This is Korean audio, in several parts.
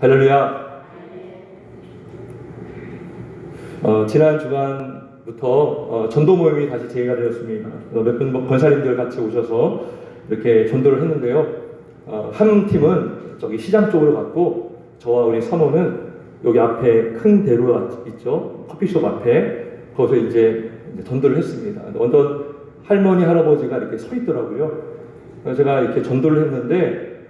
할렐루야. 지난 주간부터 전도 모임이 다시 재개가 되었습니다. 몇 분 권사님들 같이 오셔서 이렇게 전도를 했는데요. 한 팀은 저기 시장 쪽으로 갔고, 저와 우리 사모는 여기 앞에 큰 대로가 있죠. 커피숍 앞에 거기서 이제 전도를 했습니다. 어떤 할머니 할아버지가 이렇게 서 있더라고요. 제가 이렇게 전도를 했는데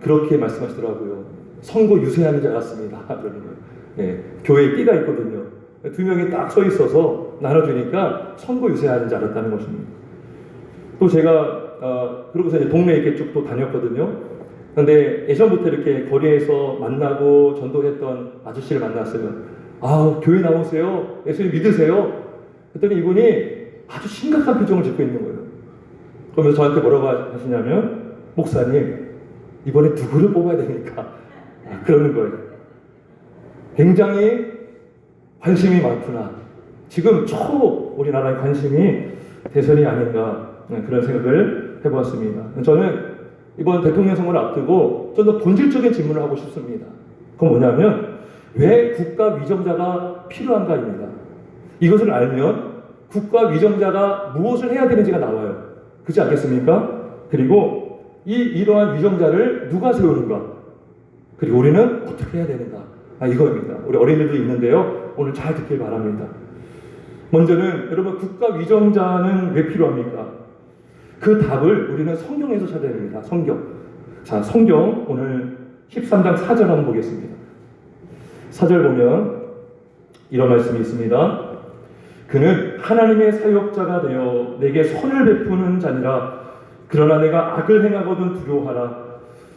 그렇게 말씀하시더라고요. 선고 유세하는 자 같습니다. 교회에 띠가 있거든요. 두 명이 딱 서 있어서 나눠주니까 선고 유세하는 줄 알았다는 것입니다. 또 제가 그러고서 이제 동네 이렇게 쭉 또 다녔거든요. 그런데 예전부터 이렇게 거리에서 만나고 전도했던 아저씨를 만났어요. 교회 나오세요. 예수님 믿으세요. 그랬더니 이분이 아주 심각한 표정을 짓고 있는 거예요. 그러면서 저한테 뭐라고 하시냐면, 목사님 이번에 누구를 뽑아야 되니까 그러는 거예요. 굉장히 관심이 많구나. 지금 우리나라의 관심이 대선이 아닌가, 그런 생각을 해보았습니다. 저는 이번 대통령 선거를 앞두고 좀 더 본질적인 질문을 하고 싶습니다. 그건 뭐냐면, 왜 국가 위정자가 필요한가입니다. 이것을 알면 국가 위정자가 무엇을 해야 되는지가 나와요. 그렇지 않겠습니까? 그리고 이러한 위정자를 누가 세우는가, 그리고 우리는 어떻게 해야 되는가, 이거입니다. 우리 어린이들도 있는데요, 오늘 잘 듣길 바랍니다. 먼저는 여러분, 국가 위정자는 왜 필요합니까? 그 답을 우리는 성경에서 찾아야 됩니다. 성경 오늘 13장 4절 한번 보겠습니다. 4절 보면 이런 말씀이 있습니다. 그는 하나님의 사역자가 되어 내게 선을 베푸는 자니라. 그러나 내가 악을 행하거든 두려워하라.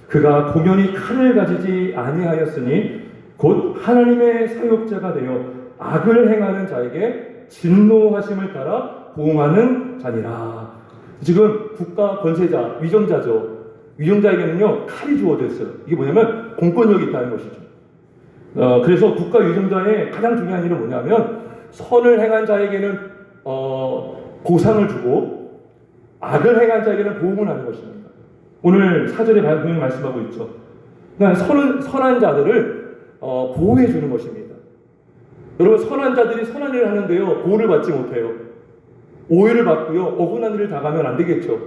그가 공연히 칼을 가지지 아니하였으니 곧 하나님의 사역자가 되어 악을 행하는 자에게 진노하심을 따라 보응하는 자니라. 지금 국가 권세자, 위정자죠. 위정자에게는요, 칼이 주어져 있어요. 이게 뭐냐면 공권력이 있다는 것이죠. 그래서 국가 위정자의 가장 중요한 일은 뭐냐면, 선을 행한 자에게는 보상을 주고 악을 행한 자에게는 보응을 하는 것입니다. 오늘 4절에 분명히 말씀하고 있죠. 그러니까 선한 자들을 보호해 주는 것입니다. 여러분, 선한 자들이 선한 일을 하는데요, 보호를 받지 못해요. 오해를 받고요, 억울한 일을 당하면 안 되겠죠.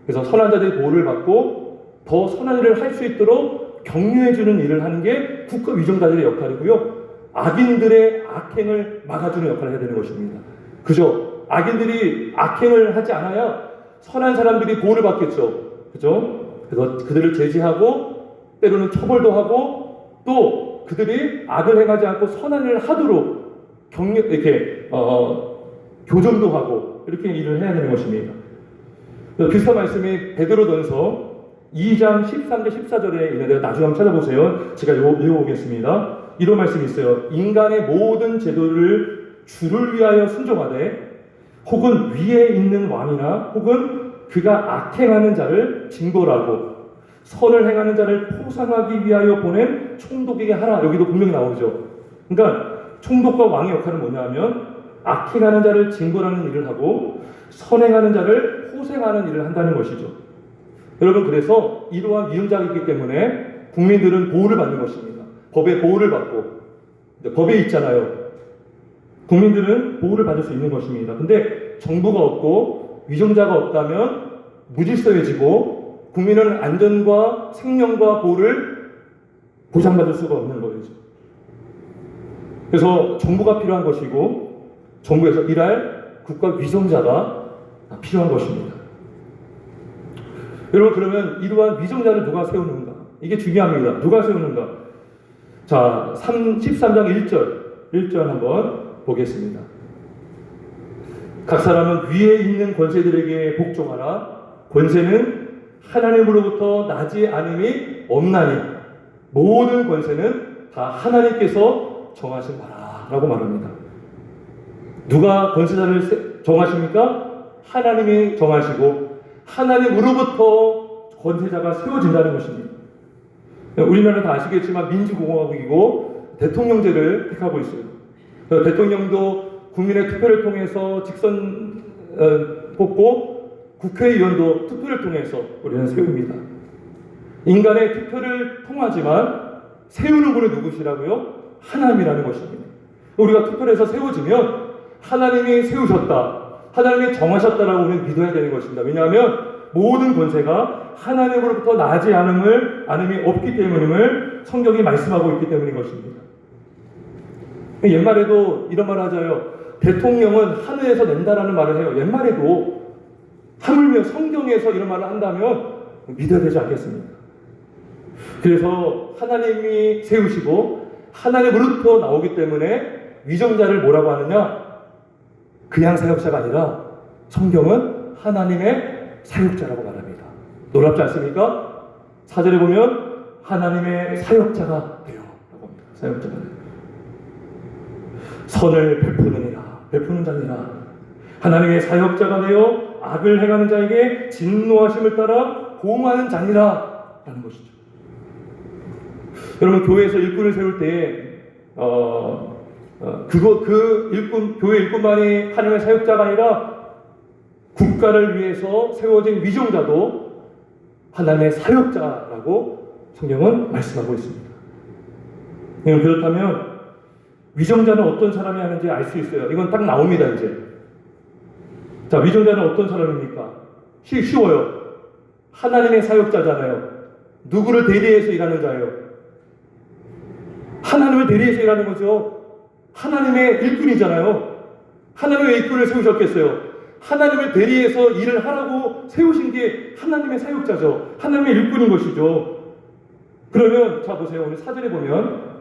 그래서 선한 자들이 보호를 받고 더 선한 일을 할 수 있도록 격려해 주는 일을 하는 게 국가 위정자들의 역할이고요, 악인들의 악행을 막아주는 역할을 해야 되는 것입니다. 그죠? 악인들이 악행을 하지 않아야 선한 사람들이 보호를 받겠죠. 그죠? 그래서 그들을 제지하고 때로는 처벌도 하고, 또 그들이 악을 행하지 않고 선한 일을 하도록 교정도 하고, 이렇게 일을 해야 되는 것입니다. 비슷한 말씀이 베드로전서 2장 13절 14절에 있는데, 나중에 한번 찾아보세요. 제가 읽어보겠습니다. 이런 말씀이 있어요. 인간의 모든 제도를 주를 위하여 순종하되, 혹은 위에 있는 왕이나 혹은 그가 악행하는 자를 징벌하고 선을 행하는 자를 포상하기 위하여 보낸 총독에게 하라. 여기도 분명히 나오죠. 그러니까 총독과 왕의 역할은 뭐냐면, 악행하는 자를 징벌하는 일을 하고 선행하는 자를 포상하는 일을 한다는 것이죠. 여러분, 그래서 이러한 위정자가 있기 때문에 국민들은 보호를 받는 것입니다. 법의 보호를 받고, 법에 있잖아요. 국민들은 보호를 받을 수 있는 것입니다. 근데 정부가 없고 위정자가 없다면 무질서해지고 국민은 안전과 생명과 보호를 보장받을 수가 없는 거죠. 그래서 정부가 필요한 것이고, 정부에서 일할 국가 위정자가 필요한 것입니다. 여러분, 그러면 이러한 위정자를 누가 세우는가? 이게 중요합니다. 누가 세우는가? 자, 13장 1절 한번 보겠습니다. 각 사람은 위에 있는 권세들에게 복종하라. 권세는 하나님으로부터 나지 않음이 없나니 모든 권세는 다 하나님께서 정하신 바라 라고 말합니다. 누가 권세자를 정하십니까? 하나님이 정하시고 하나님으로부터 권세자가 세워진다는 것입니다. 우리나라는 다 아시겠지만 민주공화국이고 대통령제를 택하고 있어요. 대통령도 국민의 투표를 통해서 직선 뽑고, 국회의원도 투표를 통해서 우리는 세웁니다. 인간의 투표를 통하지만 세우는 분이 누구시라고요? 하나님이라는 것입니다. 우리가 투표해서 세워지면 하나님이 세우셨다, 하나님이 정하셨다라고 우리는 믿어야 되는 것입니다. 왜냐하면 모든 권세가 하나님으로부터 나지 않음이 없기 때문임을 성경이 말씀하고 있기 때문인 것입니다. 옛말에도 이런 말을 하자요. 대통령은 하늘에서 낸다라는 말을 해요. 옛말에도 하물며 성경에서 이런 말을 한다면 믿어야 되지 않겠습니까? 그래서 하나님이 세우시고 하나님으로부터 나오기 때문에 위정자를 뭐라고 하느냐? 그냥 사역자가 아니라 성경은 하나님의 사역자라고 말합니다. 놀랍지 않습니까? 4절에 보면 하나님의 사역자가 되어 라고 합니다. 사역자가 되어. 선을 베푸는 자니라. 하나님의 사역자가 되어 악을 행하는 자에게 진노하심을 따라 보응하는 자니라 라는 것이죠. 여러분, 교회에서 일꾼을 세울 때 교회 일꾼만이 하나님의 사역자가 아니라 국가를 위해서 세워진 위정자도 하나님의 사역자라고 성경은 말씀하고 있습니다. 그렇다면 위정자는 어떤 사람이 하는지 알 수 있어요. 이건 딱 나옵니다, 이제. 자, 위정자는 어떤 사람입니까? 쉬워요. 하나님의 사역자잖아요. 누구를 대리해서 일하는 자예요? 하나님을 대리해서 일하는 거죠. 하나님의 일꾼이잖아요. 하나님의 일꾼을 세우셨겠어요. 하나님을 대리해서 일을 하라고 세우신 게 하나님의 사역자죠. 하나님의 일꾼인 것이죠. 그러면 자 보세요. 오늘 4절에 보면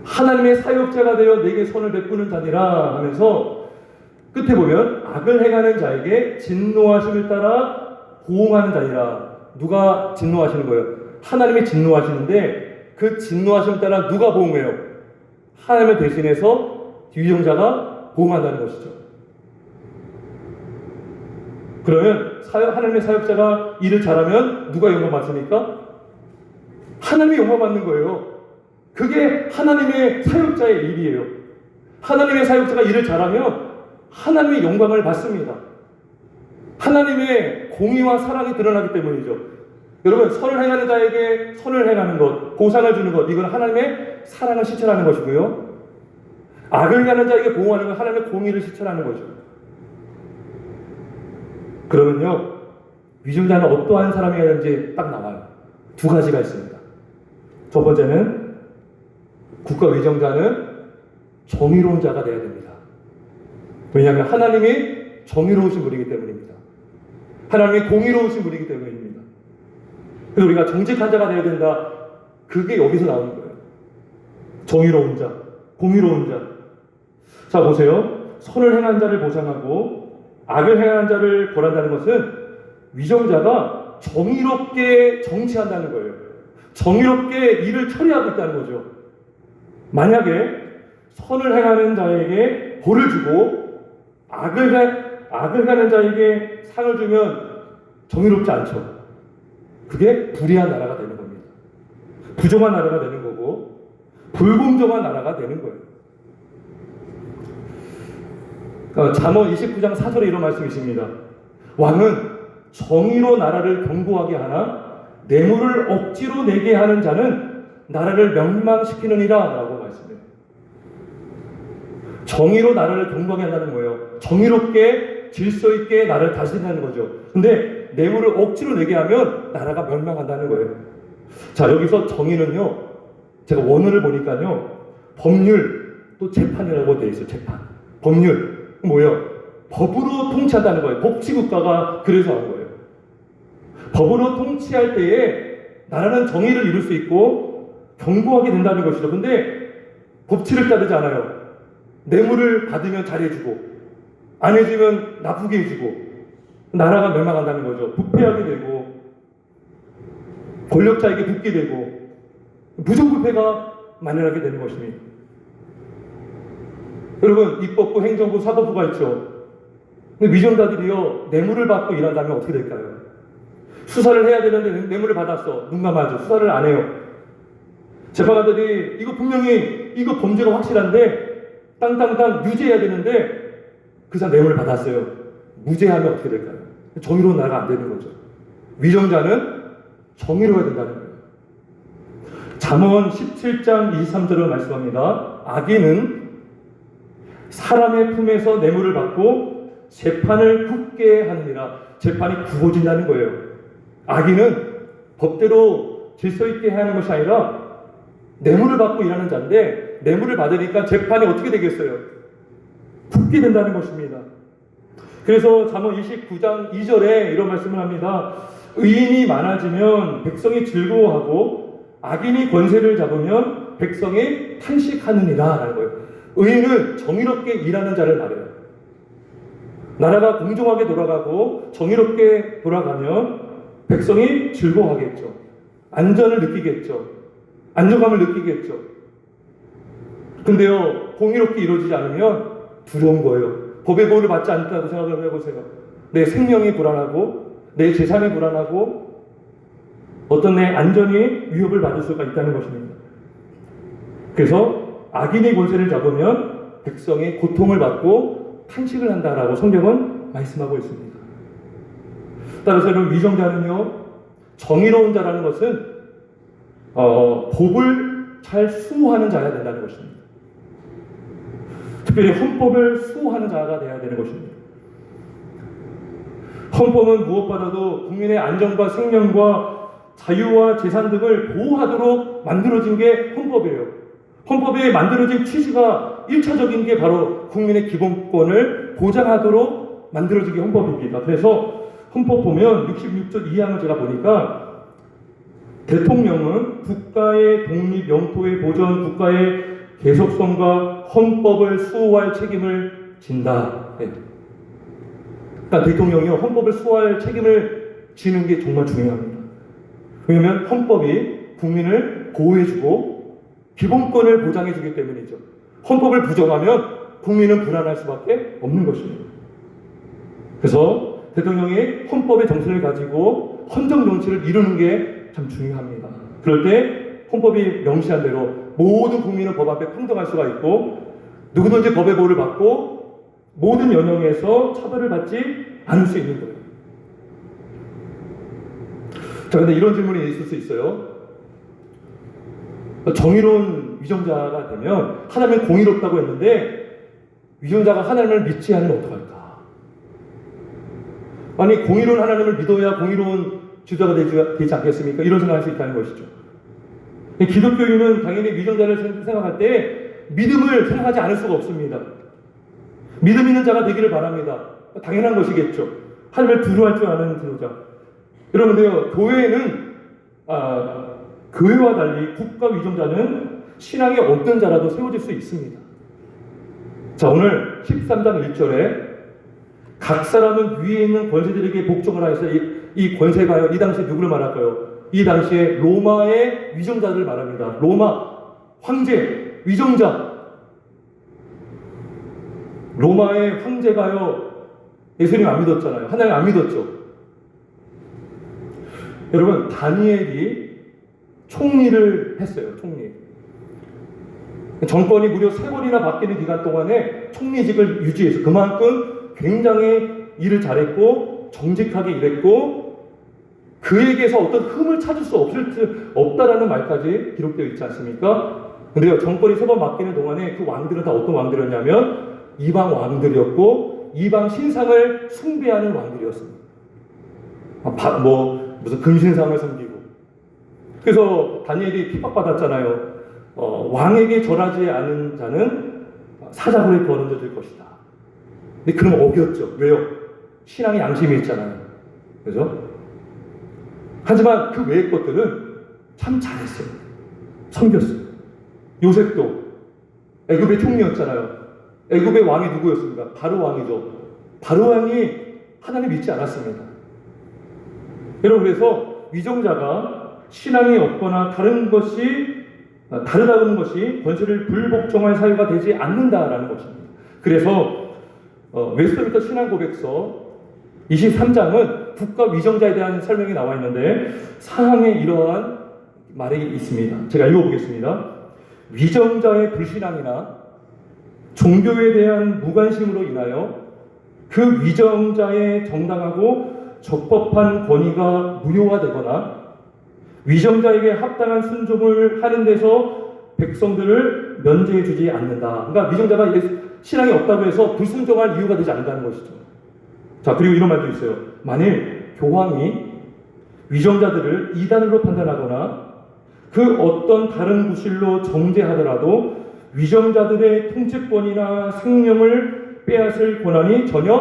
하나님의 사역자가 되어 내게 선을 베푸는 자니라 하면서 끝에 보면 악을 행하는 자에게 진노하심을 따라 보응하는 자니라. 누가 진노하시는 거예요? 하나님이 진노하시는데 그 진노하심을 따라 누가 보응해요? 하나님을 대신해서 위정자가 보응한다는 것이죠. 그러면 하나님의 사역자가 일을 잘하면 누가 영광 받습니까? 하나님이 영광 받는 거예요. 그게 하나님의 사역자의 일이에요. 하나님의 사역자가 일을 잘하면 하나님의 영광을 받습니다. 하나님의 공의와 사랑이 드러나기 때문이죠. 여러분, 선을 행하는 자에게 선을 행하는 것, 보상을 주는 것, 이건 하나님의 사랑을 실천하는 것이고요. 악을 행하는 자에게 보호하는 건 하나님의 공의를 실천하는 거죠. 그러면요, 위정자는 어떠한 사람이어야 하는지 딱 나와요. 두 가지가 있습니다. 첫 번째는 국가 위정자는 정의로운 자가 되어야 됩니다. 왜냐하면 하나님이 정의로우신 분이기 때문입니다. 하나님이 공의로우신 분이기 때문입니다. 그래서 우리가 정직한 자가 되어야 된다. 그게 여기서 나오는 거예요. 정의로운 자, 공의로운 자. 자, 보세요. 선을 행한 자를 보상하고 악을 행한 자를 벌한다는 것은 위정자가 정의롭게 정치한다는 거예요. 정의롭게 일을 처리하고 있다는 거죠. 만약에 선을 행하는 자에게 벌을 주고 악을 행하는 자에게 상을 주면 정의롭지 않죠. 그게 불의한 나라가 되는 겁니다. 부정한 나라가 되는 거고 불공정한 나라가 되는 거예요. 잠언 29장 4절에 이런 말씀이십니다. 왕은 정의로 나라를 견고하게 하나 뇌물을 억지로 내게 하는 자는 나라를 멸망시키느니라 라고 말씀해요. 정의로 나라를 견고하게 한다는 거예요. 정의롭게 질서 있게 나라를 다스린다는 거죠. 근데 뇌물을 억지로 내게 하면 나라가 멸망한다는 거예요. 자, 여기서 정의는요, 제가 원어를 보니까요, 법률 또 재판이라고 되어 있어요. 재판. 법률 뭐예요? 법으로 통치한다는 거예요. 법치국가가 그래서 하는 거예요. 법으로 통치할 때에 나라는 정의를 이룰 수 있고 견고하게 된다는 것이죠. 근데 법치를 따르지 않아요. 뇌물을 받으면 잘해주고 안 해주면 나쁘게 해주고 나라가 멸망한다는 거죠. 부패하게 되고 권력자에게 붙게 되고 부정부패가 만연하게 되는 것입니다. 여러분, 입법부, 행정부, 사법부가 있죠. 근데 위정자들이요, 뇌물을 받고 일한다면 어떻게 될까요? 수사를 해야 되는데 뇌물을 받았어. 눈 감아줘. 수사를 안 해요. 재판관들이 이거 분명히 이거 범죄가 확실한데 땅땅땅 유죄해야 되는데 그 사람 뇌물을 받았어요. 무죄하면 어떻게 될까요? 정의로운 나라가 안 되는 거죠. 위정자는 정의로워야 된다는 거예요. 잠언 17장 23절을 말씀합니다. 악인은 사람의 품에서 뇌물을 받고 재판을 굳게 하느니라. 재판이 굽어진다는 거예요. 악인은 법대로 질서 있게 하는 것이 아니라 뇌물을 받고 일하는 자인데, 뇌물을 받으니까 재판이 어떻게 되겠어요? 굳게 된다는 것입니다. 그래서 잠언 29장 2절에 이런 말씀을 합니다. 의인이 많아지면 백성이 즐거워하고 악인이 권세를 잡으면 백성이 탄식하느니라 라는 거예요. 의인은 정의롭게 일하는 자를 말해요. 나라가 공정하게 돌아가고 정의롭게 돌아가면 백성이 즐거워하겠죠. 안전을 느끼겠죠. 안정감을 느끼겠죠. 근데요, 공의롭게 이루어지지 않으면 두려운 거예요. 법의 보호를 받지 않다고 생각을 해보세요. 내 생명이 불안하고 내 재산이 불안하고 어떤 내 안전이 위협을 받을 수가 있다는 것입니다. 그래서 악인이 권세를 잡으면 백성이 고통을 받고 탄식을 한다라고 성경은 말씀하고 있습니다. 따라서 여러분, 위정자는요, 정의로운 자라는 것은 법을 잘 수호하는 자가 된다는 것입니다. 특별히 헌법을 수호하는 자가 되어야 되는 것입니다. 헌법은 무엇보다도 국민의 안전과 생명과 자유와 재산 등을 보호하도록 만들어진 게 헌법이에요. 헌법에 만들어진 취지가 1차적인 게 바로 국민의 기본권을 보장하도록 만들어진 게 헌법입니다. 그래서 헌법 보면 66조 2항을 제가 보니까 대통령은 국가의 독립, 영토의 보전, 국가의 계속성과 헌법을 수호할 책임을 진다. 그러니까 대통령이 헌법을 수호할 책임을 지는 게 정말 중요합니다. 왜냐하면 헌법이 국민을 보호해주고 기본권을 보장해주기 때문이죠. 헌법을 부정하면 국민은 불안할 수밖에 없는 것입니다. 그래서 대통령이 헌법의 정신을 가지고 헌정 정치를 이루는 게 참 중요합니다. 그럴 때 헌법이 명시한 대로 모든 국민은 법 앞에 평등할 수가 있고 누구든지 법의 보호를 받고 모든 연령에서 차별을 받지 않을 수 있는 거예요. 자, 근데 이런 질문이 있을 수 있어요. 정의로운 위정자가 되면, 하나님은 공의롭다고 했는데 위정자가 하나님을 믿지 않으면 어떡할까? 아니, 공의로운 하나님을 믿어야 공의로운 지도자가 되지 않겠습니까? 이런 생각할 수 있다는 것이죠. 기독교인은 당연히 위정자를 생각할 때 믿음을 생각하지 않을 수가 없습니다. 믿음 있는 자가 되기를 바랍니다. 당연한 것이겠죠. 하나님을 두려워할 줄 아는 지도자. 여러분들요, 교회는 교회와 달리 국가 위정자는 신앙이 없는 자라도 세워질 수 있습니다. 자, 오늘 13장 1절에 각 사람은 위에 있는 권세들에게 복종을 하여서 이 권세가요, 이 당시에 누구를 말할까요? 이 당시에 로마의 위정자들을 말합니다. 로마 황제, 위정자. 로마의 황제가요, 예수님 안 믿었잖아요. 하나님 안 믿었죠. 여러분, 다니엘이 총리를 했어요. 총리. 정권이 무려 3번이나 바뀌는 기간 동안에 총리직을 유지해서 그만큼 굉장히 일을 잘했고 정직하게 일했고 그에게서 어떤 흠을 찾을 수 없다라는 말까지 기록되어 있지 않습니까? 근데요, 정권이 3번 바뀌는 동안에 그 왕들은 다 어떤 왕들이었냐면 이방 왕들이었고 이방 신상을 숭배하는 왕들이었습니다. 무슨 금신상을 섬기고. 그래서 다니엘이 핍박받았잖아요. 왕에게 절하지 않은 자는 사자굴에 거느질 것이다. 근데 그럼 어겼죠. 왜요? 신앙의 양심이 있잖아요. 그죠? 하지만 그 외의 것들은 참 잘했어요. 섬겼어요. 요셉도 애굽의 총리였잖아요. 애굽의 왕이 누구였습니까? 바로 왕이죠. 바로 왕이 하나님 믿지 않았습니다. 여러분, 그래서 위정자가 신앙이 없거나 다르다는 것이 권세를 불복종할 사유가 되지 않는다라는 것입니다. 그래서 웨스트민스터 신앙고백서 23장은 국가 위정자에 대한 설명이 나와 있는데 사항에 이러한 말이 있습니다. 제가 읽어보겠습니다. 위정자의 불신앙이나 종교에 대한 무관심으로 인하여 그 위정자의 정당하고 적법한 권위가 무효화되거나 위정자에게 합당한 순종을 하는 데서 백성들을 면제해 주지 않는다. 그러니까 위정자가 신앙이 없다고 해서 불순종할 이유가 되지 않는다는 것이죠. 자, 그리고 이런 말도 있어요. 만일 교황이 위정자들을 이단으로 판단하거나 그 어떤 다른 구실로 정죄하더라도 위정자들의 통치권이나 생명을 빼앗을 권한이 전혀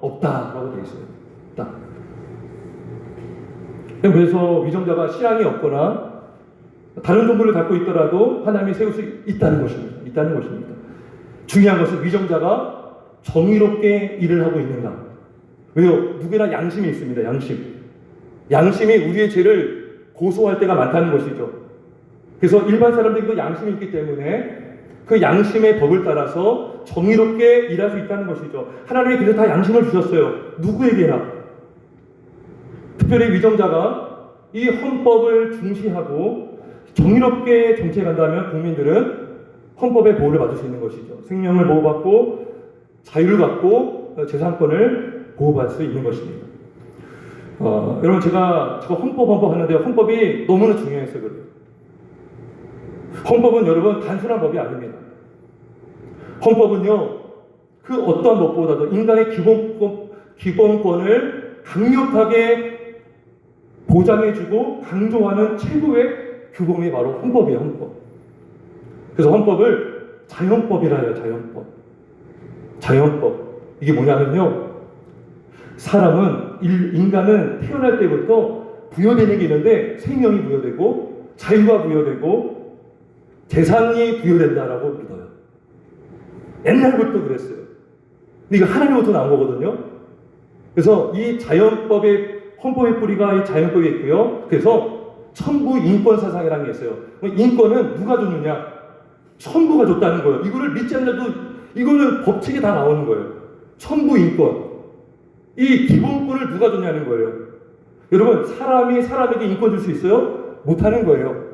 없다라고 되어 있어요. 없다. 그래서 위정자가 신앙이 없거나 다른 종교를 갖고 있더라도 하나님이 세울 수 있다는 것입니다. 있다는 것입니다. 중요한 것은 위정자가 정의롭게 일을 하고 있는가. 왜요? 누구나 양심이 있습니다. 양심이 우리의 죄를 고소할 때가 많다는 것이죠. 그래서 일반 사람들도 양심이 있기 때문에 그 양심의 법을 따라서 정의롭게 일할 수 있다는 것이죠. 하나님이 그래서 다 양심을 주셨어요. 누구에게나. 특별히 위정자가 이 헌법을 중시하고 정의롭게 정치해간다면 국민들은 헌법의 보호를 받을 수 있는 것이죠. 생명을 보호받고 자유를 갖고 재산권을 보호받을 수 있는 것입니다. 여러분 제가 헌법 하는데요. 헌법이 너무나 중요해서 그래요. 헌법은 여러분 단순한 법이 아닙니다. 헌법은요 그 어떠한 법보다도 인간의 기본권을 강력하게 보장해주고 강조하는 최고의 규범이 바로 헌법이에요. 헌법. 그래서 헌법을 자연법이라 해요. 자연법. 이게 뭐냐면요 인간은 태어날 때부터 부여되는 게 있는데 생명이 부여되고 자유가 부여되고 재산이 부여된다라고 믿어요. 옛날부터 그랬어요. 근데 이거 하나님부터 나온 거거든요. 그래서 이 헌법의 뿌리가 이 자연법에 있고요. 그래서 천부 인권 사상이라는 게 있어요. 인권은 누가 줬느냐? 천부가 줬다는 거예요. 이거를 믿지 않는다도 이거는 법칙에 다 나오는 거예요. 천부 인권. 이 기본권을 누가 줬냐는 거예요. 여러분, 사람이 사람에게 인권 줄 수 있어요? 못하는 거예요.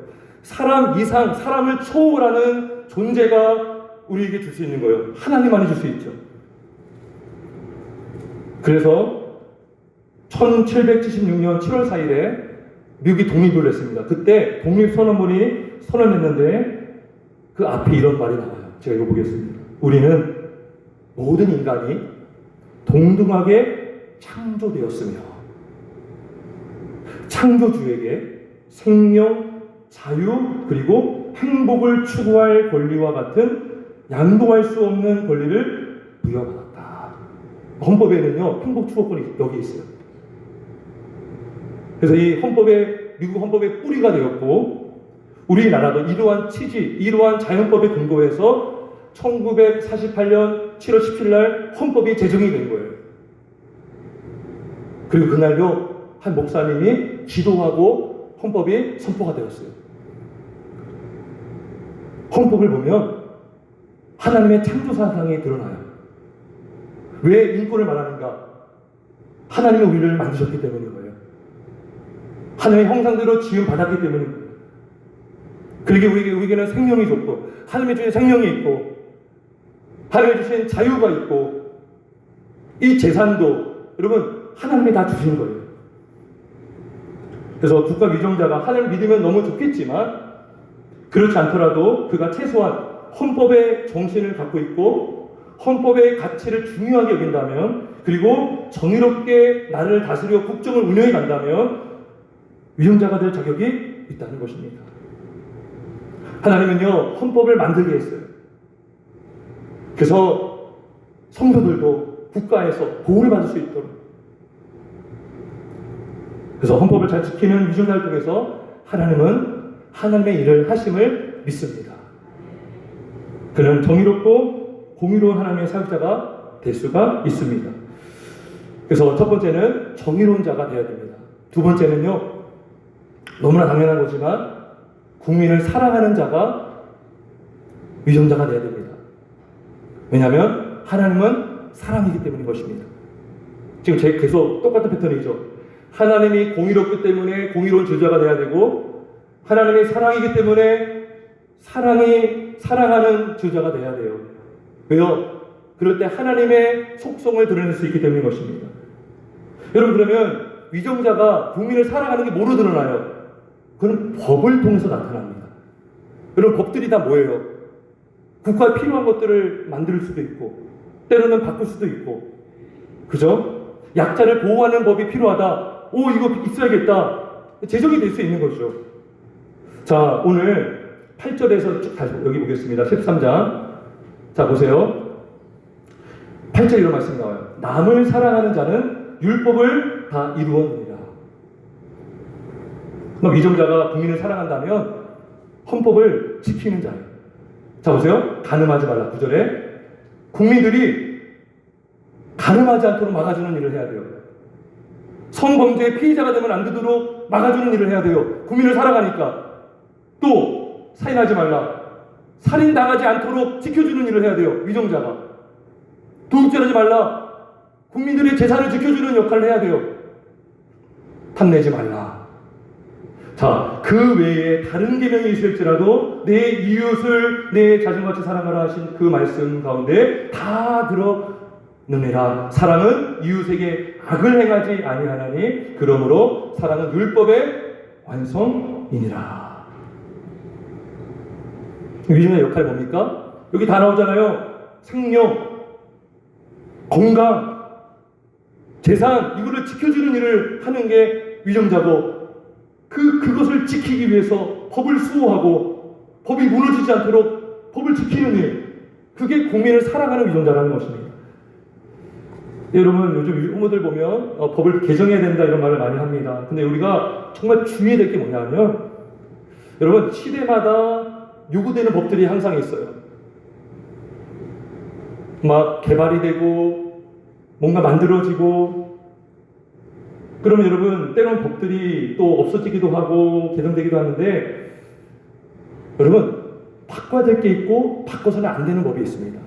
사람 이상, 사람을 초월하는 존재가 우리에게 줄 수 있는 거예요. 하나님만이 줄 수 있죠. 그래서 1776년 7월 4일에 미국이 독립을 했습니다. 그때 독립선언문이 선언했는데 그 앞에 이런 말이 나와요. 제가 읽어보겠습니다. 우리는 모든 인간이 동등하게 창조되었으며 창조주에게 생명, 자유, 그리고 행복을 추구할 권리와 같은 양도할 수 없는 권리를 부여받았다. 헌법에는요, 행복 추구권이 여기 있어요. 그래서 이 미국 헌법의 뿌리가 되었고, 우리나라도 이러한 자연법에 근거해서 1948년 7월 17일 날 헌법이 제정이 된 거예요. 그리고 그날요, 한 목사님이 기도하고 헌법이 선포가 되었어요. 헌법을 보면 하나님의 창조 사상이 드러나요. 왜 인권을 말하는가? 하나님이 우리를 만드셨기 때문인 거예요. 하나님의 형상대로 지음 받았기 때문인 거예요. 그러게 우리에게는 생명이 좋고, 하나님의 주신 생명이 있고, 하나님의 주신 자유가 있고, 이 재산도 여러분 하나님이 다 주신 거예요. 그래서 국가 위정자가 하나님을 믿으면 너무 좋겠지만, 그렇지 않더라도 그가 최소한 헌법의 정신을 갖고 있고 헌법의 가치를 중요하게 여긴다면, 그리고 정의롭게 나를 다스려 국정을 운영해 간다면 위정자가 될 자격이 있다는 것입니다. 하나님은요, 헌법을 만들게 했어요. 그래서 성도들도 국가에서 보호를 받을 수 있도록, 그래서 헌법을 잘 지키는 위정자를 통해서 하나님은 하나님의 일을 하심을 믿습니다. 그는 정의롭고 공의로운 하나님의 사역자가 될 수가 있습니다. 그래서 첫 번째는 정의로운 자가 되어야 됩니다. 두 번째는요, 너무나 당연한 거지만 국민을 사랑하는 자가 위정자가 되어야 됩니다. 왜냐하면 하나님은 사랑이기 때문인 것입니다. 지금 계속 똑같은 패턴이죠. 하나님이 공의롭기 때문에 공의로운 제자가 되어야 되고, 하나님이 사랑이기 때문에 사랑하는 제자가 되어야 돼요. 왜요? 그럴 때 하나님의 속성을 드러낼 수 있기 때문인 것입니다. 여러분, 그러면 위정자가 국민을 사랑하는 게 뭐로 드러나요? 그건 법을 통해서 나타납니다. 여러분, 법들이 다 뭐예요? 국가에 필요한 것들을 만들 수도 있고 때로는 바꿀 수도 있고, 그죠? 약자를 보호하는 법이 필요하다. 오, 이거 있어야겠다. 제정이 될 수 있는 거죠. 자, 오늘 8절에서 쭉 다시 여기 보겠습니다. 13장. 자, 보세요. 8절 이런 말씀이 나와요. 남을 사랑하는 자는 율법을 다 이루었느니라. 위정자가 국민을 사랑한다면 헌법을 지키는 자예요. 자, 보세요. 간음하지 말라. 9절에 국민들이 간음하지 않도록 막아주는 일을 해야 돼요. 성범죄의 피해자가 되면 안 되도록 막아주는 일을 해야 돼요. 국민을 사랑하니까. 또 살인하지 말라. 살인당하지 않도록 지켜주는 일을 해야 돼요. 위정자가. 도둑질하지 말라. 국민들의 재산을 지켜주는 역할을 해야 돼요. 탐내지 말라. 자, 그 외에 다른 계명이 있을지라도 내 이웃을 내 자신같이 사랑하라 하신 그 말씀 가운데 다 들어느니라. 사랑은 이웃에게 악을 행하지 아니하나니 그러므로 사랑은 율법의 완성이니라. 위정의 역할이 뭡니까? 여기 다 나오잖아요. 생명, 건강, 재산, 이거를 지켜주는 일을 하는 게 위정자고, 그것을 지키기 위해서 법을 수호하고 법이 무너지지 않도록 법을 지키는 일, 그게 국민을 사랑하는 위정자라는 것입니다. 여러분, 요즘 유모들 보면 법을 개정해야 된다 이런 말을 많이 합니다. 근데 우리가 정말 주의해야 될 게 뭐냐면, 여러분, 시대마다 요구되는 법들이 항상 있어요. 막 개발이 되고 뭔가 만들어지고, 그러면 여러분, 때로는 법들이 또 없어지기도 하고 개정되기도 하는데, 여러분, 바꿔야 될 게 있고 바꿔서는 안 되는 법이 있습니다.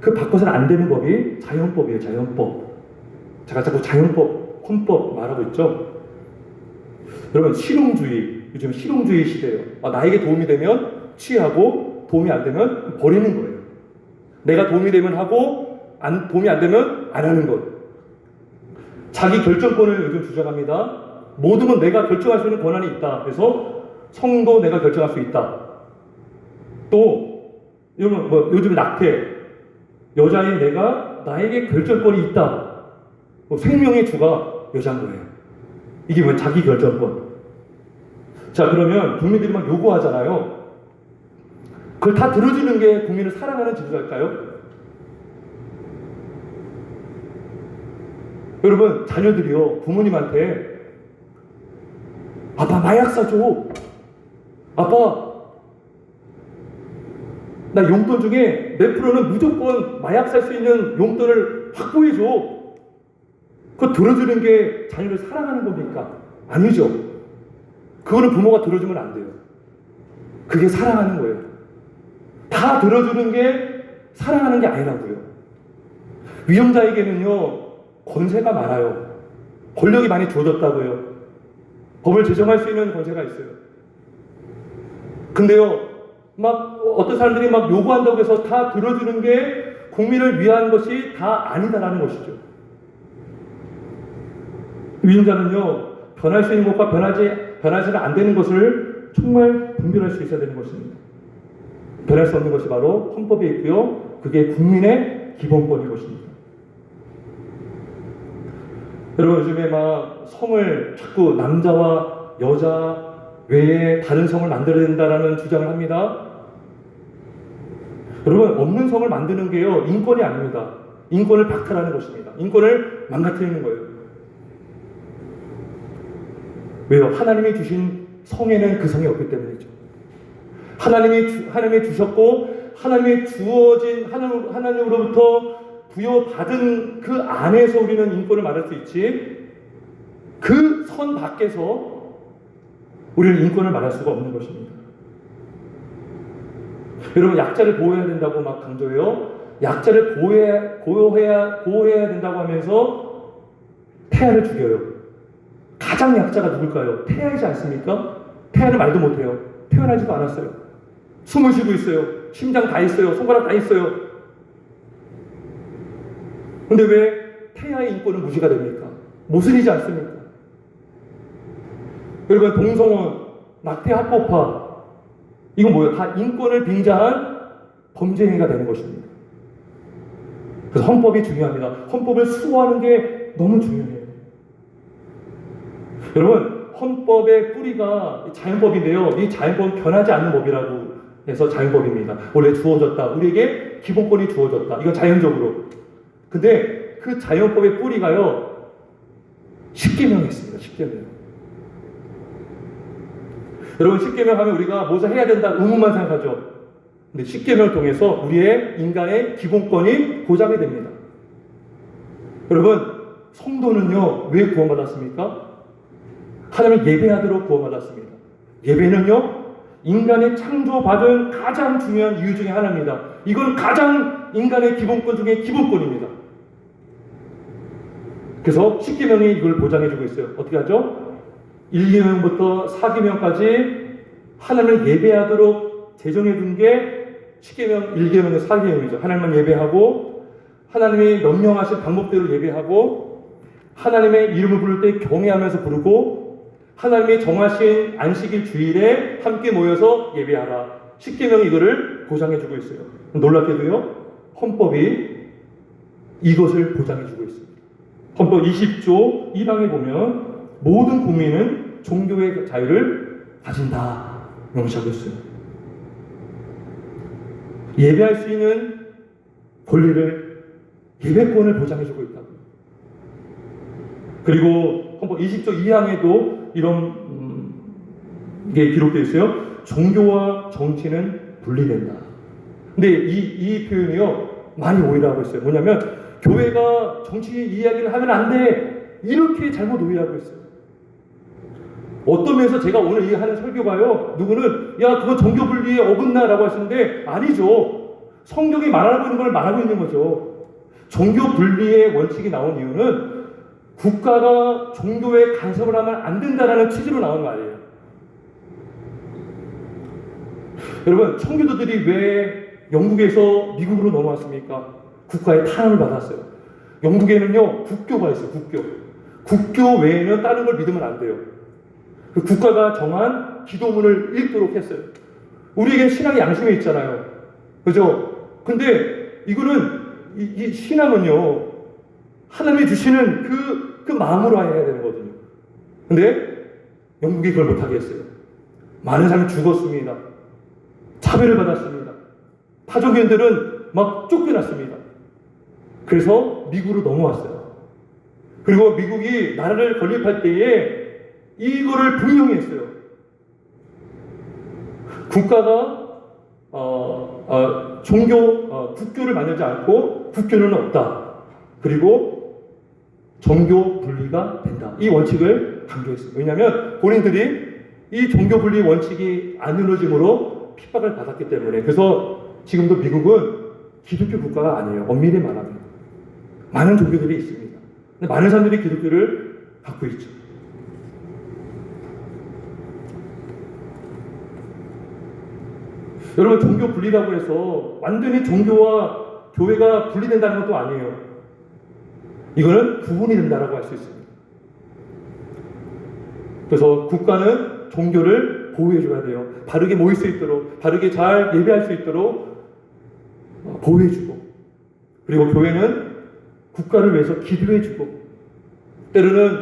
그 바꿔서는 안 되는 법이 자연법이에요. 자연법. 제가 자꾸 자연법, 헌법 말하고 있죠. 여러분, 실용주의, 요즘 실용주의 시대예요. 나에게 도움이 되면 취하고 도움이 안 되면 버리는 거예요. 내가 도움이 되면 하고 도움이 안 되면 안 하는 것. 자기 결정권을 요즘 주장합니다. 모든 건 내가 결정할 수 있는 권한이 있다. 그래서 성도 내가 결정할 수 있다. 또 여러분, 요즘 낙태, 여자인 내가 나에게 결정권이 있다. 생명의 주가 여자인 거예요. 이게 뭐 자기 결정권. 자, 그러면 국민들이 막 요구하잖아요. 그걸 다 들어주는 게 국민을 사랑하는 지도자일까요? 여러분, 자녀들이요, 부모님한테 아빠 마약 사줘. 아빠, 나 용돈 중에 몇 프로는 무조건 마약 살 수 있는 용돈을 확보해줘. 그거 들어주는 게 자녀를 사랑하는 겁니까? 아니죠. 그거는 부모가 들어주면 안 돼요. 그게 사랑하는 거예요. 다 들어주는 게 사랑하는 게 아니라고요. 위정자에게는요, 권세가 많아요. 권력이 많이 주어졌다고요. 법을 제정할 수 있는 권세가 있어요. 근데요, 막 어떤 사람들이 막 요구한다고 해서 다 들어주는 게 국민을 위한 것이 다 아니다라는 것이죠. 위정자는요, 변할 수 있는 것과 변하지는 안 되는 것을 정말 분별할 수 있어야 되는 것입니다. 변할 수 없는 것이 바로 헌법에 있고요. 그게 국민의 기본권인 것입니다. 여러분, 요즘에 막 성을 자꾸 남자와 여자 외에 다른 성을 만들어야 된다라는 주장을 합니다. 여러분, 없는 성을 만드는 게요, 인권이 아닙니다. 인권을 박탈하는 것입니다. 인권을 망가뜨리는 거예요. 왜요? 하나님이 주신 성에는 그 성이 없기 때문이죠. 하나님이 주셨고 하나님이 주어진 하나님으로부터 부여받은 그 안에서 우리는 인권을 말할 수 있지, 그 선 밖에서 우리는 인권을 말할 수가 없는 것입니다. 여러분, 약자를 보호해야 된다고 막 강조해요. 약자를 보호해야 된다고 하면서 태아를 죽여요. 가장 약자가 누굴까요? 태아이지 않습니까? 태아는 말도 못해요. 태어나지도 않았어요. 숨을 쉬고 있어요. 심장 다 있어요. 손가락 다 있어요. 근데 왜 태아의 인권은 무시가 됩니까? 모순이지 않습니까? 여러분, 동성혼, 낙태 합법화, 이건 뭐예요? 다 인권을 빙자한 범죄 행위가 되는 것입니다. 그래서 헌법이 중요합니다. 헌법을 수호하는 게 너무 중요해요. 여러분, 헌법의 뿌리가 자연법인데요. 이 자연법은 변하지 않는 법이라고 해서 자연법입니다. 원래 주어졌다. 우리에게 기본권이 주어졌다. 이건 자연적으로. 근데 그 자연법의 뿌리가요, 십계명에 있습니다. 십계명. 여러분, 십계명 하면 우리가 무엇을 해야 된다 의무만 생각하죠. 근데 십계명을 통해서 우리의 인간의 기본권이 보장이 됩니다. 여러분, 성도는요 왜 구원받았습니까? 하나님을 예배하도록 구원받았습니다. 예배는요 인간의 창조받은 가장 중요한 이유 중에 하나입니다. 이건 가장 인간의 기본권 중에 기본권입니다. 그래서 십계명이 이걸 보장해주고 있어요. 어떻게 하죠? 1계명부터 4계명까지 하나님을 예배하도록 제정해둔 게 십계명, 1계명에서 4계명이죠. 하나님만 예배하고 하나님이 명령하신 방법대로 예배하고 하나님의 이름을 부를 때 경외하면서 부르고 하나님이 정하신 안식일 주일에 함께 모여서 예배하라. 십계명이 이거를 보장해주고 있어요. 놀랍게도요 헌법이 이것을 보장해주고 있습니다. 헌법 20조 1항에 보면 모든 국민은 종교의 자유를 가진다 명시하고 있어요. 예배할 수 있는 권리를, 예배권을 보장해주고 있다고요. 그리고 헌법 20조 2항에도 이런 게 기록되어 있어요. 종교와 정치는 분리된다. 근데 이 표현이요 많이 오해를 하고 있어요. 뭐냐면 교회가 정치 이야기를 하면 안 돼, 이렇게 잘못 오해하고 있어요. 어떤 면에서 제가 오늘 이 하는 설교가요, 누구는 야 그건 종교 분리에 어긋나 라고 하시는데 아니죠. 성경이 말하고 있는 걸 말하고 있는 거죠. 종교 분리의 원칙이 나온 이유는 국가가 종교에 간섭을 하면 안 된다라는 취지로 나온 말이에요. 여러분, 청교도들이 왜 영국에서 미국으로 넘어왔습니까? 국가의 탄압을 받았어요. 영국에는요 국교가 있어요. 국교 외에는 다른 걸 믿으면 안 돼요. 그 국가가 정한 기도문을 읽도록 했어요. 우리에게 신앙의 양심이 있잖아요. 그죠? 근데 이거는 이 신앙은요 하나님이 주시는 그 마음으로 해야 되는 거거든요. 근데 영국이 그걸 못하게 했어요. 많은 사람이 죽었습니다. 차별을 받았습니다. 파종인들은 막 쫓겨났습니다. 그래서 미국으로 넘어왔어요. 그리고 미국이 나라를 건립할 때에 이거를 분명히 했어요. 국가가 국교를 만들지 않고 국교는 없다. 그리고 종교 분리가 된다. 이 원칙을 강조했어요. 왜냐하면 본인들이 이 종교 분리 원칙이 안 이루어짐으로 핍박을 받았기 때문에. 그래서 지금도 미국은 기독교 국가가 아니에요. 엄밀히 말하면 많은 종교들이 있습니다. 근데 많은 사람들이 기독교를 갖고 있죠. 여러분, 종교 분리라고 해서 완전히 종교와 교회가 분리된다는 것도 아니에요. 이거는 구분이 된다라고 할 수 있습니다. 그래서 국가는 종교를 보호해줘야 돼요. 바르게 모일 수 있도록, 바르게 잘 예배할 수 있도록 보호해주고, 그리고 교회는 국가를 위해서 기도해주고, 때로는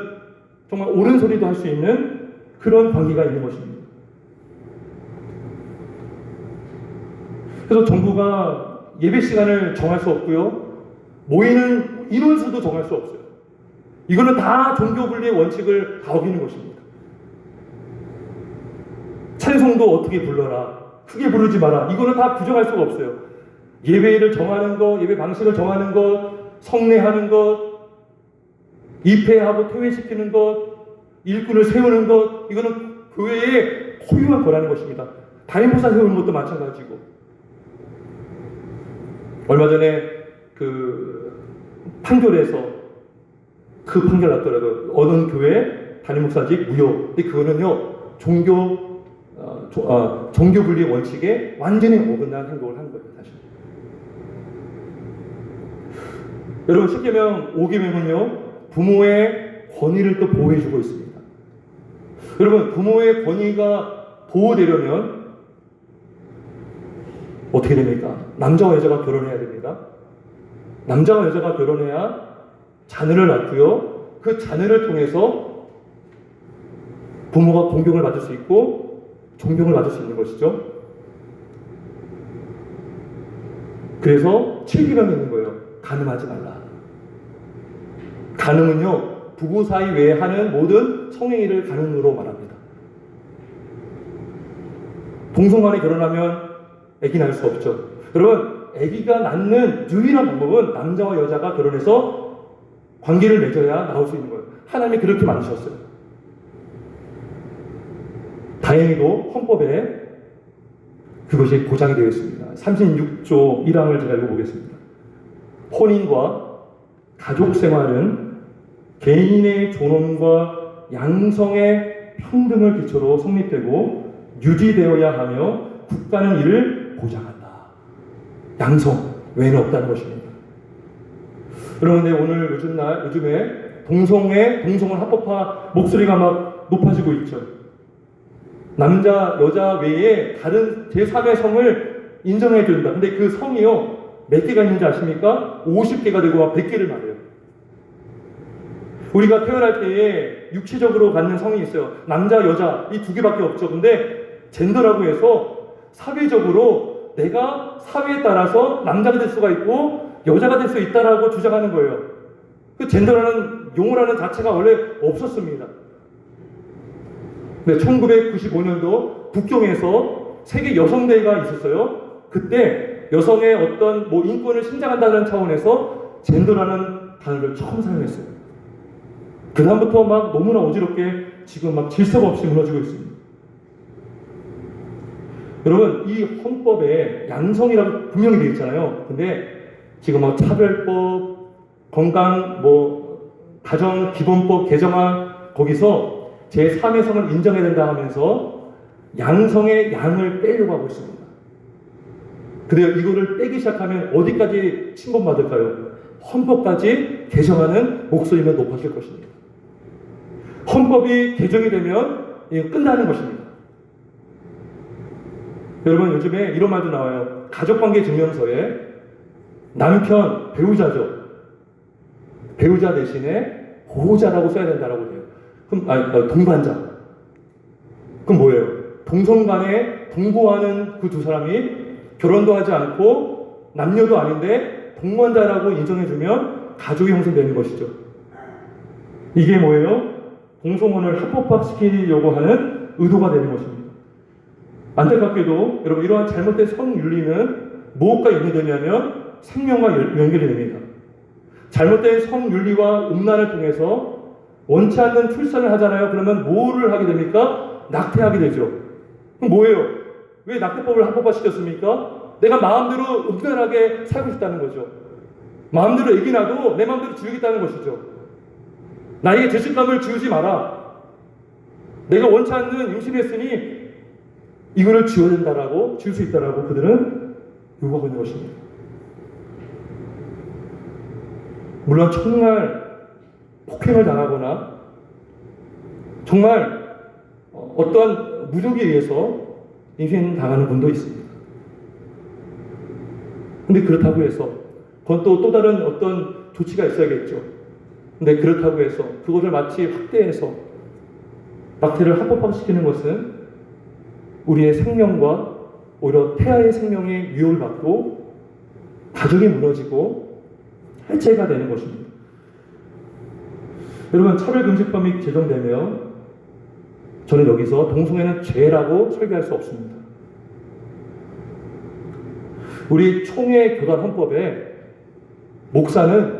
정말 옳은 소리도 할 수 있는 그런 관계가 있는 것입니다. 그래서 정부가 예배 시간을 정할 수 없고요, 모이는 인원수도 정할 수 없어요. 이거는 다 종교 분리의 원칙을 다 어기는 것입니다. 찬송도 어떻게 불러라, 크게 부르지 마라, 이거는 다 부정할 수가 없어요. 예배를 정하는 것, 예배 방식을 정하는 것, 성례하는 것, 입회하고 퇴회시키는 것, 일꾼을 세우는 것, 이거는 교회의 고유한 거라는 것입니다. 담임목사 세우는 것도 마찬가지고. 얼마 전에 그 판결에서 그 판결 났더라고요. 어느 교회 담임목사직 무효. 근데 그거는요 종교 분리의 원칙에 완전히 어긋난 행동을 한 거예요, 사실. 여러분, 10계명 5계명은요 부모의 권위를 또 보호해주고 있습니다. 여러분, 부모의 권위가 보호되려면 어떻게 됩니까? 남자와 여자가 결혼해야 됩니다. 남자와 여자가 결혼해야 자녀를 낳고요. 그 자녀를 통해서 부모가 공경을 받을 수 있고 존경을 받을 수 있는 것이죠. 그래서 7기명이 있는 거예요. 간음하지 말라. 간음은요, 부부 사이 외에 하는 모든 성행위를 간음으로 말합니다. 동성간에 결혼하면 아기 낳을 수 없죠. 여러분, 아기가 낳는 유일한 방법은 남자와 여자가 결혼해서 관계를 맺어야 나올 수 있는 거예요. 하나님이 그렇게 만드셨어요. 다행히도 헌법에 그것이 보장이 되어 있습니다. 36조 1항을 제가 읽어보겠습니다. 혼인과 가족 생활은 개인의 존엄과 양성의 평등을 기초로 성립되고 유지되어야 하며 국가는 이를 보장한다. 양성 외에는 없다는 것입니다. 그런데 오늘 요즘에 동성을 합법화 목소리가 막 높아지고 있죠. 남자, 여자 외에 다른 제3의 성을 인정해 준다. 근데 그 성이요, 몇 개가 있는지 아십니까? 50개가 되고 막 100개를 말해요. 우리가 태어날 때에 육체적으로 갖는 성이 있어요. 남자, 여자 이 두 개밖에 없죠. 근데 젠더라고 해서 사회적으로 내가 사회에 따라서 남자가 될 수가 있고 여자가 될 수 있다라고 주장하는 거예요. 그 젠더라는 용어라는 자체가 원래 없었습니다. 네, 1995년도 북경에서 세계 여성대회가 있었어요. 그때 여성의 어떤 인권을 신장한다는 차원에서 젠더라는 단어를 처음 사용했어요. 그다음부터 막 너무나 어지럽게 지금 막 질서가 없이 무너지고 있습니다. 여러분, 이 헌법에 양성이라고 분명히 되어 있잖아요. 근데 지금 막 차별법, 건강, 가정 기본법 개정안 거기서 제3의 성을 인정해야 된다 하면서 양성의 양을 빼려고 하고 있습니다. 근데 이거를 빼기 시작하면 어디까지 침범받을까요? 헌법까지 개정하는 목소리가 높아질 것입니다. 헌법이 개정이 되면 이거 끝나는 것입니다. 여러분, 요즘에 이런 말도 나와요. 가족관계 증명서에 남편, 배우자죠. 배우자 대신에 보호자라고 써야 된다라고 돼요. 그럼 동반자. 그럼 뭐예요? 동성 간에 동거하는 그 두 사람이 결혼도 하지 않고 남녀도 아닌데 동반자라고 인정해주면 가족이 형성되는 것이죠. 이게 뭐예요? 동성혼을 합법화시키려고 하는 의도가 되는 것입니다. 안타깝게도 여러분, 이러한 잘못된 성윤리는 무엇과 연결되냐면 생명과 연결이 됩니다. 잘못된 성윤리와 음란을 통해서 원치 않는 출산을 하잖아요. 그러면 뭐를 하게 됩니까? 낙태하게 되죠. 그럼 뭐예요? 왜 낙태법을 합법화시켰습니까? 내가 마음대로 음란하게 살고 싶다는 거죠. 마음대로 애기 낳아도 내 마음대로 지우겠다는 것이죠. 나에게 죄책감을 지우지 마라. 내가 원치 않는 임신했으니 이거를 지워야 된다라고, 지울 수 있다라고 그들은 요구하고 있는 것입니다. 물론 정말 폭행을 당하거나 정말 어떠한 무력에 의해서 임신당하는 분도 있습니다. 근데 그렇다고 해서 그건 또 다른 어떤 조치가 있어야겠죠. 근데 그렇다고 해서 그것을 마치 확대해서 낙태를 합법화시키는 것은 우리의 생명과 오히려 태아의 생명에 위협을 받고 가정이 무너지고 해체가 되는 것입니다. 여러분, 차별금지법이 제정되면 저는 여기서 동성애는 죄라고 설계할 수 없습니다. 우리 총회 교단 헌법에 목사는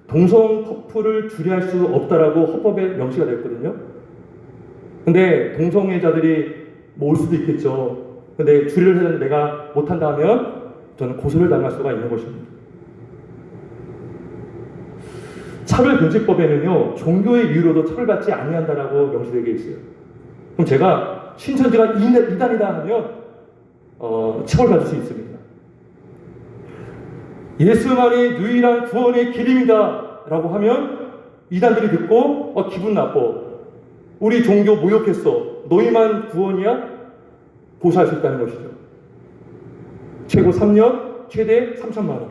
동성 커플을 주례할 수 없다라고 헌법에 명시가 됐거든요. 근데 동성애자들이 올 수도 있겠죠. 근데 주례를 해야 되는데 내가 못한다 하면 저는 고소를 당할 수가 있는 것입니다. 차별금지법에는요, 종교의 이유로도 처벌받지 아니한다라고 명시되어 있어요. 그럼 제가 신천지가 이단이다 하면 처벌받을 수 있습니다. 예수만이 유일한 구원의 길입니다 라고 하면 이단들이 듣고 기분 나빠. 우리 종교 모욕했어. 너희만 구원이야? 보수할 수 있다는 것이죠. 최고 3년, 최대 3천만 원.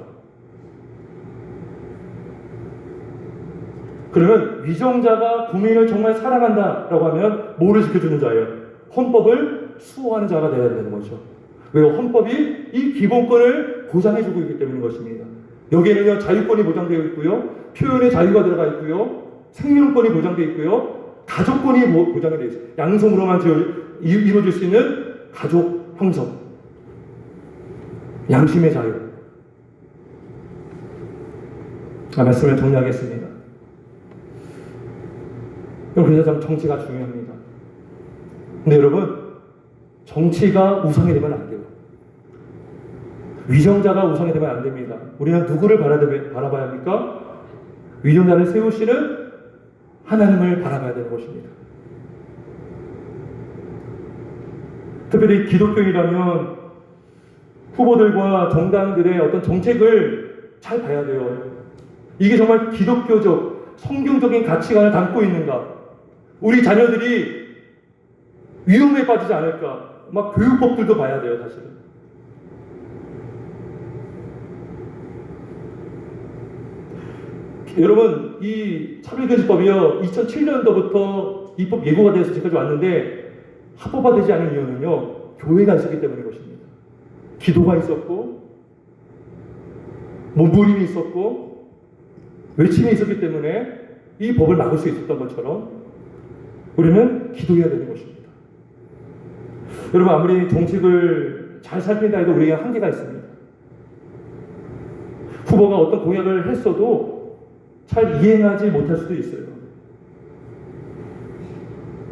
그러면 위정자가 국민을 정말 사랑한다라고 하면 뭐를 지켜주는 자예요? 헌법을 수호하는 자가 되어야 되는 거죠. 왜요? 헌법이 이 기본권을 보장해주고 있기 때문인 것입니다. 여기에는요, 자유권이 보장되어 있고요, 표현의 자유가 들어가 있고요, 생명권이 보장되어 있고요, 가족권이 보장이 되어 있어요. 양성으로만 이루어질 수 있는 가족 형성, 양심의 자유. 말씀을 정리하겠습니다. 그래서 정치가 중요합니다. 근데 여러분, 정치가 우상이 되면 안 돼요. 위정자가 우상이 되면 안 됩니다. 우리는 누구를 바라봐야 합니까? 위정자를 세우시는 하나님을 바라봐야 되는 것입니다. 특별히 기독교인이라면 후보들과 정당들의 어떤 정책을 잘 봐야 돼요. 이게 정말 기독교적, 성경적인 가치관을 담고 있는가? 우리 자녀들이 위험에 빠지지 않을까? 막 교육법들도 봐야 돼요, 사실은. 여러분, 이 차별금지법이요, 2007년도부터 입법 예고가 돼서 지금까지 왔는데 합법화되지 않은 이유는요, 교회가 있었기 때문인 것입니다. 기도가 있었고, 몸부림이 있었고, 외침이 있었기 때문에 이 법을 막을 수 있었던 것처럼 우리는 기도해야 되는 것입니다. 여러분, 아무리 정책을 잘 살핀다 해도 우리가 한계가 있습니다. 후보가 어떤 공약을 했어도 잘 이행하지 못할 수도 있어요.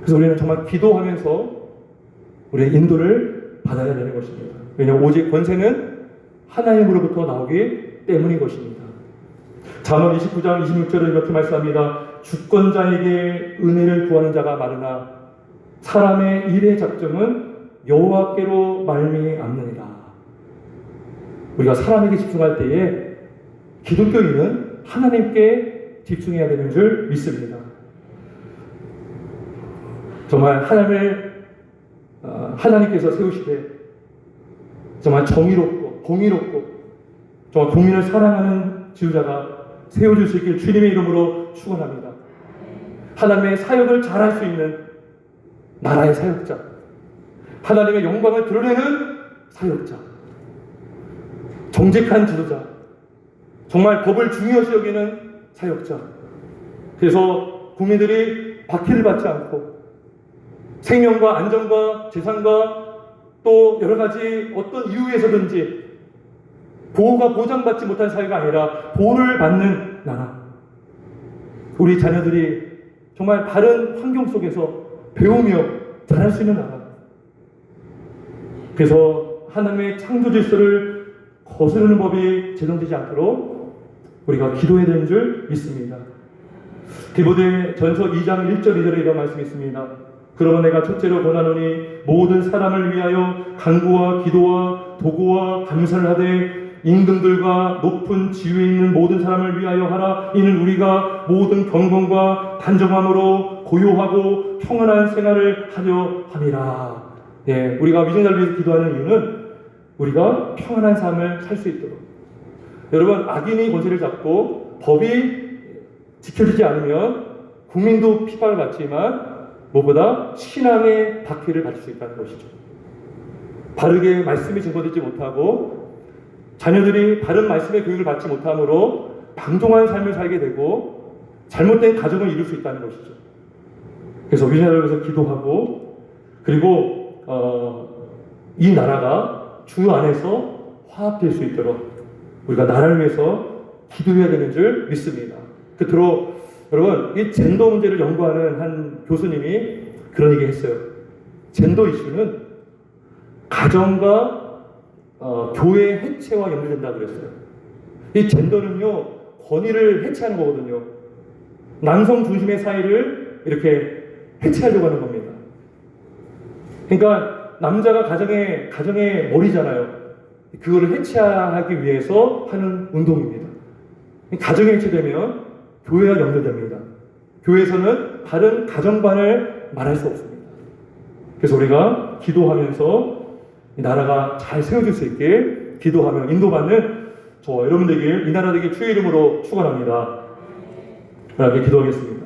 그래서 우리는 정말 기도하면서 우리의 인도를 받아야 되는 것입니다. 왜냐하면 오직 권세는 하나님으로부터 나오기 때문인 것입니다. 잠언 29장 26절에 이렇게 말씀합니다. 주권자에게 은혜를 구하는 자가 많으나 사람의 일의 작정은 여호와께로 말미암느니라. 우리가 사람에게 집중할 때에 기독교인은 하나님께 집중해야 되는 줄 믿습니다. 정말 하나님께서 세우시되 정말 정의롭고 공의롭고 정말 국민을 사랑하는 지도자가 세워줄 수 있길 주님의 이름으로 축원합니다. 하나님의 사역을 잘할 수 있는 나라의 사역자, 하나님의 영광을 드러내는 사역자, 정직한 지도자, 정말 법을 중요시 여기는 사역자. 그래서 국민들이 박해를 받지 않고 생명과 안전과 재산과 또 여러 가지 어떤 이유에서든지 보호가 보장받지 못한 사회가 아니라 보호를 받는 나라. 우리 자녀들이 정말 바른 환경 속에서 배우며 자랄 수 있는 나라. 그래서 하나님의 창조 질서를 거스르는 법이 제정되지 않도록 우리가 기도해야 되는 줄 믿습니다. 디모데 전서 2장 1절 2절에 이런 말씀이 있습니다. 그러면 내가 첫째로 권하노니 모든 사람을 위하여 간구와 기도와 도구와 감사를 하되 임금들과 높은 지위에 있는 모든 사람을 위하여 하라. 이는 우리가 모든 경건과 단정함으로 고요하고 평안한 생활을 하려 함이라. 예, 우리가 위정자를 위해서 기도하는 이유는 우리가 평안한 삶을 살 수 있도록. 여러분, 악인이 권세를 잡고 법이 지켜지지 않으면 국민도 핍박을 받지만 무엇보다 신앙의 박해를 받을 수 있다는 것이죠. 바르게 말씀이 증거되지 못하고 자녀들이 바른 말씀의 교육을 받지 못함으로 방종한 삶을 살게 되고 잘못된 가정을 이룰 수 있다는 것이죠. 그래서 위정자를 위해서 기도하고 그리고 이 나라가 주 안에서 화합될 수 있도록 우리가 나라를 위해서 기도해야 되는 줄 믿습니다. 끝으로 여러분, 이 젠더 문제를 연구하는 한 교수님이 그런 얘기 했어요. 젠더 이슈는 가정과 교회 해체와 연결된다고 그랬어요. 이 젠더는요, 권위를 해체하는 거거든요. 남성 중심의 사회를 이렇게 해체하려고 하는 겁니다. 그러니까 남자가 가정의 머리잖아요. 그거를 해체하기 위해서 하는 운동입니다. 가정이 해체되면 교회와 연결됩니다. 교회에서는 다른 가정관을 말할 수 없습니다. 그래서 우리가 기도하면서 이 나라가 잘 세워질 수 있게 기도하며 인도받는 저 여러분 되길 이 나라 되길 주의 이름으로 축원합니다. 그렇게 기도하겠습니다.